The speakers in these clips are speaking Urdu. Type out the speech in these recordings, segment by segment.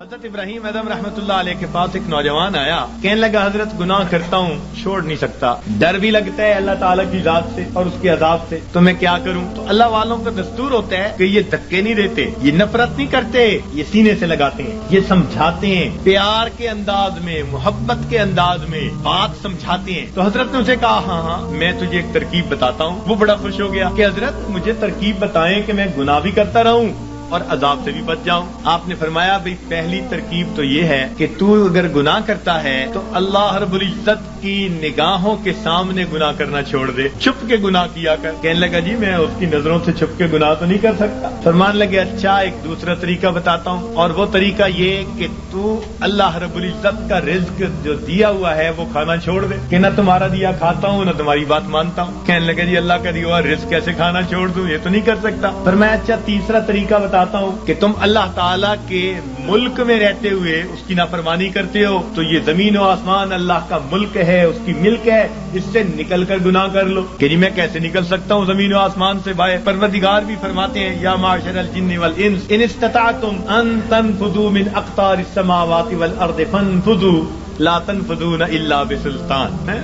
حضرت ابراہیم اعظم رحمۃ اللہ علیہ کے پاس ایک نوجوان آیا، کہنے لگا حضرت گناہ کرتا ہوں، چھوڑ نہیں سکتا، ڈر بھی لگتا ہے اللہ تعالیٰ کی ذات سے اور اس کے عذاب سے، تو میں کیا کروں؟ تو اللہ والوں کا دستور ہوتا ہے کہ یہ دھکے نہیں دیتے، یہ نفرت نہیں کرتے، یہ سینے سے لگاتے ہیں، یہ سمجھاتے ہیں، پیار کے انداز میں، محبت کے انداز میں بات سمجھاتے ہیں۔ تو حضرت نے اسے کہا ہاں میں تجھے ایک ترکیب بتاتا ہوں۔ وہ بڑا خوش ہو گیا کہ حضرت مجھے ترکیب بتائیں کہ میں گناہ بھی کرتا رہوں اور عذاب سے بھی بچ جاؤں۔ آپ نے فرمایا بھئی پہلی ترکیب تو یہ ہے کہ تو اگر گناہ کرتا ہے تو اللہ رب العزت کی نگاہوں کے سامنے گناہ کرنا چھوڑ دے، چھپ کے گناہ کیا کر۔ کہنے لگا جی میں اس کی نظروں سے چھپ کے گناہ تو نہیں کر سکتا۔ فرمان لگے اچھا ایک دوسرا طریقہ بتاتا ہوں، اور وہ طریقہ یہ کہ تو اللہ رب العزت کا رزق جو دیا ہوا ہے وہ کھانا چھوڑ دے، کہ نہ تمہارا دیا کھاتا ہوں نہ تمہاری بات مانتا ہوں۔ کہنے لگا جی اللہ کا دیا ہوا رزق کیسے کھانا چھوڑ دوں، یہ تو نہیں کر سکتا۔ فرمایا اچھا تیسرا طریقہ بتاتا ہوں کہ تم اللہ تعالیٰ کے ملک میں رہتے ہوئے اس کی نافرمانی کرتے ہو، تو یہ زمین و آسمان اللہ کا ملک ہے، اس کی ملک ہے، اس سے نکل کر گناہ کر لو۔ کہ جی میں کیسے نکل سکتا ہوں زمین و آسمان سے باہر؟ پروردگار بھی فرماتے ہیں یا معاشر الجن والانس ان استطعتم ان تنفذوا من اقطار السماوات والارض فانفذوا لا تنفذون الا بسلطان۔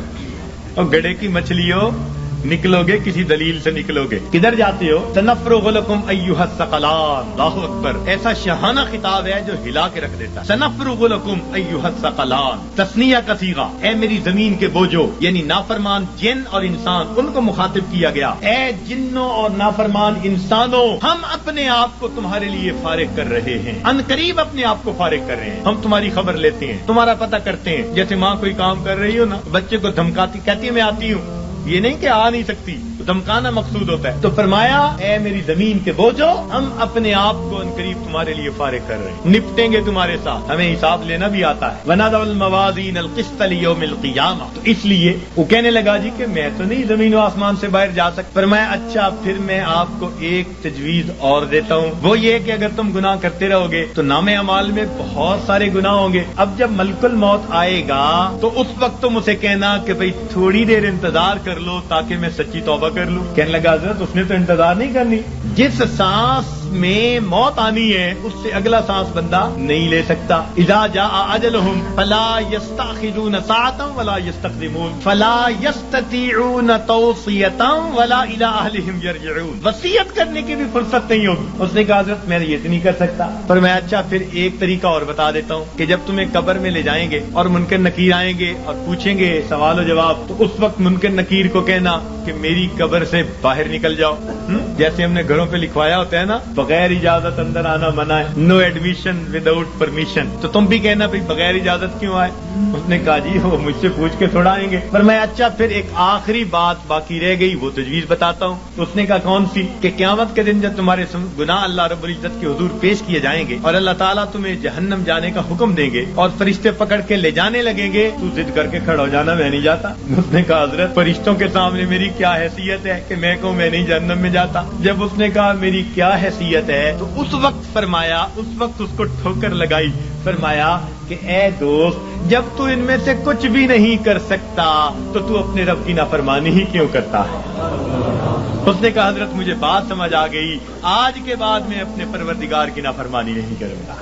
اور گڑھے کی مچھلیوں نکلو گے کسی دلیل سے نکلو گے، کدھر جاتے ہو؟ سنفرغ لکم ایھا الثقلان۔ اللہ اکبر، ایسا شاہانہ خطاب ہے جو ہلا کے رکھ دیتا ہے۔ سنفرغ لکم ایھا الثقلان، تثنیہ کا صیغہ، اے میری زمین کے بوجھو، یعنی نافرمان جن اور انسان، ان کو مخاطب کیا گیا۔ اے جنوں اور نافرمان انسانوں، ہم اپنے آپ کو تمہارے لیے فارغ کر رہے ہیں، ان قریب اپنے آپ کو فارغ کر رہے ہیں۔ ہم تمہاری خبر لیتے ہیں، تمہارا پتہ کرتے ہیں۔ جیسے ماں کوئی کام کر رہی ہو نا، بچے کو دھمکاتی، کہتی ہے میں آتی ہوں، یہ نہیں کہ آ نہیں سکتی، دھمکانا مقصود ہوتا ہے۔ تو فرمایا اے میری زمین کے بوجھو، ہم اپنے آپ کو ان قریب تمہارے لیے فارغ کر رہے ہیں، نپٹیں گے تمہارے ساتھ، ہمیں حساب لینا بھی آتا ہے۔ وَنَضَعُ الْمَوَازِينَ الْقِسْطَ لِيَوْمِ الْقِيَامَةِ۔ تو اس لیے وہ کہنے لگا جی کہ میں تو نہیں زمین و آسمان سے باہر جا سکتا۔ فرمایا اچھا پھر میں آپ کو ایک تجویز اور دیتا ہوں، وہ یہ کہ اگر تم گناہ کرتے رہو گے تو نام اعمال میں بہت سارے گناہ ہوں گے۔ اب جب ملک الموت آئے گا تو اس وقت تم اسے کہنا کہ بھئی تھوڑی دیر انتظار کر لو تاکہ میں سچی توبہ کر لوں۔ کہنے لگا حضرت اس نے تو انتظار نہیں کرنی، جس سانس میں موت آنی ہے اس سے اگلا سانس بندہ نہیں لے سکتا۔ اذا جاء اجلهم فلا يستأخرون ساعة ولا يستقدمون فلا يستطيعون توصية ولا الى اهلهم يرجعون۔ وصیت کرنے کی بھی فرصت نہیں ہوگی۔ اس نے کہا حضرت میں یہ نہیں کر سکتا۔ پر میں اچھا پھر ایک طریقہ اور بتا دیتا ہوں کہ جب تمہیں قبر میں لے جائیں گے اور منکر نکیر آئیں گے اور پوچھیں گے سوال و جواب، تو اس وقت منکر نکیر کو کہنا کہ میری قبر سے باہر نکل جاؤ۔ جیسے ہم نے گھروں پہ لکھوایا ہوتا ہے نا، بغیر اجازت اندر آنا منع ہے، نو ایڈمیشن وداؤٹ پرمیشن، تو تم بھی کہنا بھائی بغیر اجازت کیوں آئے؟ اس نے کہا جی وہ مجھ سے پوچھ کے تھوڑا آئیں گے۔ پر میں اچھا پھر ایک آخری بات باقی رہ گئی، وہ تجویز بتاتا ہوں۔ تو اس نے کہا کون سی؟ کہ قیامت کے دن جب تمہارے گناہ اللہ رب العزت کے حضور پیش کیے جائیں گے اور اللہ تعالیٰ تمہیں جہنم جانے کا حکم دیں گے اور فرشتے پکڑ کے لے جانے لگیں گے، تو ضد کر کے کھڑا ہو جانا میں نہیں جاتا۔ اس نے کہا حضرت فرشتوں کے سامنے میری کیا حیثیت ہے کہ میں کہوں میں نہیں جہنم میں جاتا؟ جب اس نے کہا میری کیا حیثیت ہے تو اس وقت فرمایا، اس وقت اس کو ٹھوکر لگائی، فرمایا کہ اے دوست جب تو ان میں سے کچھ بھی نہیں کر سکتا تو اپنے رب کی نافرمانی ہی کیوں کرتا ہے؟ اس نے کہا حضرت مجھے بات سمجھ آ گئی، آج کے بعد میں اپنے پروردگار کی نافرمانی نہیں کروں گا۔